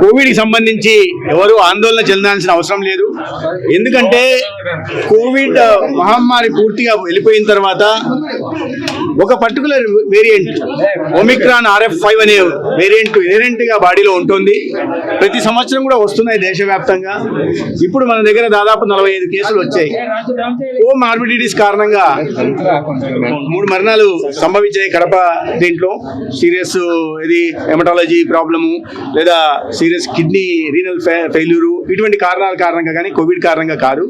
కోవిడ్కి సంబంధించి ఎవరు ఆందోళన చెందాల్సిన అవసరం లేదు. ఎందుకంటే కోవిడ్ మహమ్మారి పూర్తిగా వెళ్ళిపోయిన తర్వాత ఒక పర్టికులర్ వేరియంట్ ఒమిక్రాన్ RF5 అనే వేరియంట్ ఇన్హెరెంట్గా బాడీలో ఉంటుంది. ప్రతి సంవత్సరం కూడా వస్తున్నాయి దేశవ్యాప్తంగా. ఇప్పుడు మన దగ్గర దాదాపు 45 కేసులు వచ్చాయి. కోమార్బిడిటీస్ కారణంగా 3 మరణాలు సంభవించాయి కడప. దీంట్లో సీరియస్ ఇది హెమటాలజీ ప్రాబ్లము లేదా సీరియస్ కిడ్నీ రీనల్ ఫెయిల్యూరు ఇటువంటి కారణాల కారణంగా కానీ కోవిడ్ కారణంగా కాదు.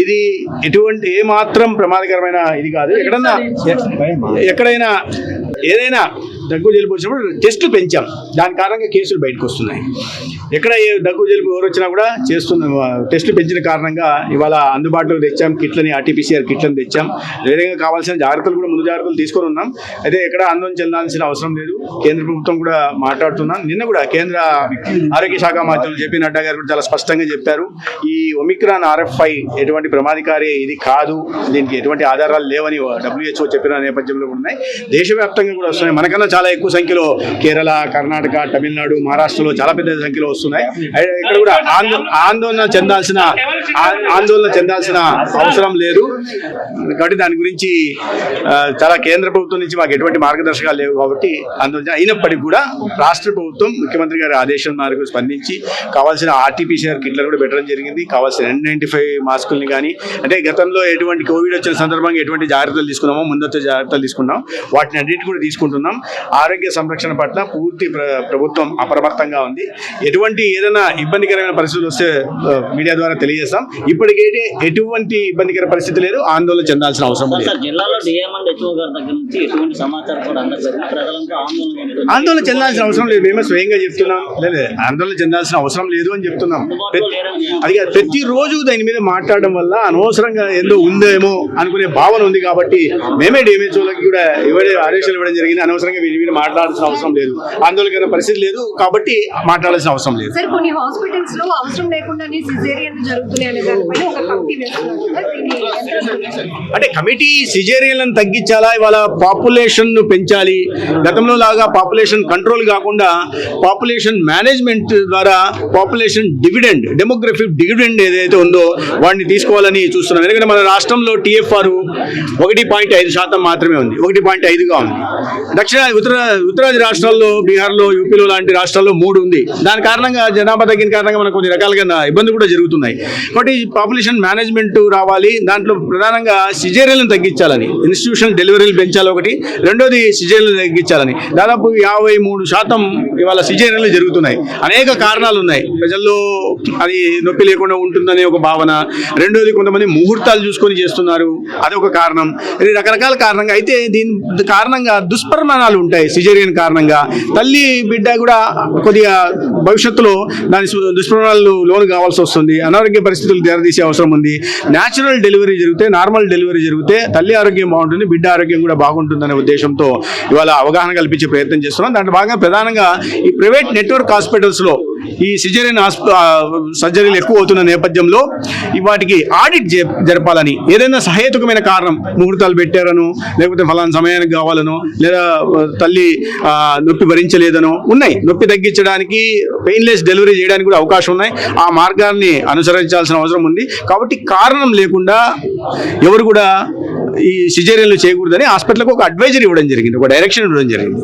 ఇది ఎటువంటి ఏమాత్రం ప్రమాదకరమైన ఇది కాదు. ఎక్కడైనా ఏదైనా దగ్గు జలుబు వచ్చినప్పుడు టెస్టులు పెంచాం, దాని కారణంగా కేసులు బయటకు వస్తున్నాయి. ఎక్కడ ఏ దగ్గు జలుబు ఎవరు వచ్చినా కూడా టెస్టులు పెంచిన కారణంగా ఇవాళ అందుబాటులో తెచ్చాం కిట్లని, RT-PCR కిట్లను తెచ్చాం. అదేవిధంగా కావాల్సిన జాగ్రత్తలు కూడా ముందు జాగ్రత్తలు తీసుకొని ఉన్నాం. అయితే ఎక్కడ ఆందోళన చెందాల్సిన అవసరం లేదు. కేంద్ర ప్రభుత్వం కూడా మాట్లాడుతున్నాం. నిన్న కూడా కేంద్ర ఆరోగ్య శాఖ మంత్రులు JP నడ్డా గారు కూడా చాలా స్పష్టంగా చెప్పారు, ఈ ఒమిక్రాన్ RF5 ఎటువంటి ప్రమాదకారి ఇది కాదు, దీనికి ఎటువంటి ఆధారాలు లేవని WHO చెప్పిన నేపథ్యంలో ఉన్నాయి. దేశవ్యాప్తంగా కూడా వస్తున్నాయి. మనకన్నా చాలా ఎక్కువ సంఖ్యలో కేరళ, కర్ణాటక, తమిళనాడు, మహారాష్ట్రలో చాలా పెద్ద సంఖ్యలో వస్తున్నాయి. ఇక్కడ కూడా ఆందోళన చెందాల్సిన అవసరం లేదు. కాబట్టి దాని గురించి చాలా కేంద్ర ప్రభుత్వం నుంచి మాకు ఎటువంటి మార్గదర్శకాలు లేవు. కాబట్టి ఆందోళన అయినప్పటికీ కూడా రాష్ట్ర ప్రభుత్వం ముఖ్యమంత్రి గారి ఆదేశం మేరకు స్పందించి కావాల్సిన RT-PCR కిట్లను కూడా పెట్టడం జరిగింది. కావాల్సిన N95 మాస్కుల్ని కానీ, అంటే గతంలో ఎటువంటి కోవిడ్ వచ్చిన సందర్భంగా ఎటువంటి జాగ్రత్తలు తీసుకున్నామో ముందస్తు జాగ్రత్తలు తీసుకున్నాం, వాటిని అన్నింటి కూడా తీసుకుంటున్నాం. ఆరోగ్య సంరక్షణ పట్ల పూర్తి ప్రభుత్వం అప్రమత్తంగా ఉంది. ఏదైనా ఇబ్బందికరమైన పరిస్థితులు వస్తే మీడియా ద్వారా తెలియజేస్తాం. ఇప్పటికైతే ఎటువంటి ఇబ్బందికర పరిస్థితి లేదు, ఆందోళన చెందాల్సిన అవసరం లేదు. ఆందోళన చెందాల్సిన అవసరం లేదు, మేమే స్వయంగా చెప్తున్నాం. లేదు, ఆందోళన చెందాల్సిన అవసరం లేదు అని చెప్తున్నాం. అది ప్రతిరోజు దాని మీద మాట్లాడడం వల్ల అనవసరంగా ఏదో ఉందేమో అనుకునే భావన ఉంది. కాబట్టి మేమే DMHOలకి కూడా ఆదేశాలు ఇవ్వడం జరిగింది. అనవసరంగా వీరి మాట్లాడాల్సిన అవసరం లేదు, ఆందోళన పరిస్థితి లేదు. కాబట్టి మాట్లాడాల్సిన అవసరం లేదు. సార్, కొన్ని హాస్పిటల్స్ లో అవసరం లేకుండానే సిజేరియన్ జరుగుతున్నాయి అనే దానిపైన ఒక కమిటీ వేస్తున్నారు. అంటే కమిటీ సిజేరియన్లను తగ్గించాలా, ఇవాళ పాపులేషన్ ను పెంచాలి. గతంలో లాగా పాపులేషన్ కంట్రోల్ కాకుండా పాపులేషన్ మేనేజ్మెంట్ ద్వారా పాపులేషన్ డివిడెండ్, డెమోగ్రఫిక్ డివిడెండ్ ఏదైతే ఉందో వాటిని తీసుకోవాలని చూస్తున్నాం. ఎందుకంటే మన రాష్ట్రంలో TFR 1.5% మాత్రమే ఉంది, 1.5గా ఉంది. ఉత్తరాది రాష్ట్రాల్లో, బీహార్లో, యూపీలో లాంటి రాష్ట్రాల్లో 3 ఉంది. దాని కారణంగా జనాభా తగ్గిన కారణంగా మనకు కొన్ని రకాలుగా ఇబ్బందులు కూడా జరుగుతున్నాయి. కాబట్టి పాపులేషన్ మేనేజ్మెంట్ రావాలి. దాంట్లో ప్రధానంగా సిజేరియన్లను తగ్గించాలని, ఇన్స్టిట్యూషనల్ డెలివరీలు పెంచాలి ఒకటి, రెండోది సిజేరియన్లు తగ్గించాలని. దాదాపు 53% ఇవాళ సిజేరియన్లు జరుగుతున్నాయి. అనేక కారణాలు ఉన్నాయి. ప్రజల్లో అది నొప్పి లేకుండా ఉంటుందనే ఒక భావన, రెండోది కొంతమంది ముహూర్తాలు చూసుకొని చేస్తున్నారు, అదొక కారణం. ఇది రకరకాల కారణంగా అయితే దీని కారణంగా దుష్పరిణామాలు ఉంటాయి. సిజేరియన్ కారణంగా తల్లి బిడ్డ కూడా కొద్దిగా భవిష్యత్తులో దాని దుష్పరిణామాలు లోను కావాల్సి వస్తుంది. అనారోగ్య పరిస్థితులు తెరదీసే అవసరం ఉంది. న్యాచురల్ డెలివరీ జరిగితే, నార్మల్ డెలివరీ జరిగితే తల్లి ఆరోగ్యం బాగుంటుంది, బిడ్డ ఆరోగ్యం కూడా బాగుంటుందనే ఉద్దేశంతో ఇవాళ అవగాహన కల్పించే ప్రయత్నం చేస్తున్నాం. దాంట్లో భాగంగా ప్రధానంగా ఈ ప్రైవేట్ నెట్వర్క్ హాస్పిటల్స్లో ఈ సిజేరియన్ సర్జరీలు ఎక్కువ అవుతున్న నేపథ్యంలో వాటికి ఆడిట్ జరపాలని, ఏదైనా సహేతుకమైన కారణం, ముహూర్తాలు పెట్టారనో లేకపోతే ఫలానా సమయానికి కావాలనో లేదా తల్లి నొప్పి భరించలేదనో ఉన్నాయి. నొప్పి తగ్గించడానికి, పెయిన్లెస్ డెలివరీ చేయడానికి కూడా అవకాశం ఉన్నాయి. ఆ మార్గాన్ని అనుసరించాల్సిన అవసరం ఉంది. కాబట్టి కారణం లేకుండా ఎవరు కూడా ఈ సిజేరియన్లు చేయకూడదని హాస్పిటల్కి ఒక అడ్వైజరీ ఇవ్వడం జరిగింది, ఒక డైరెక్షన్ ఇవ్వడం జరిగింది.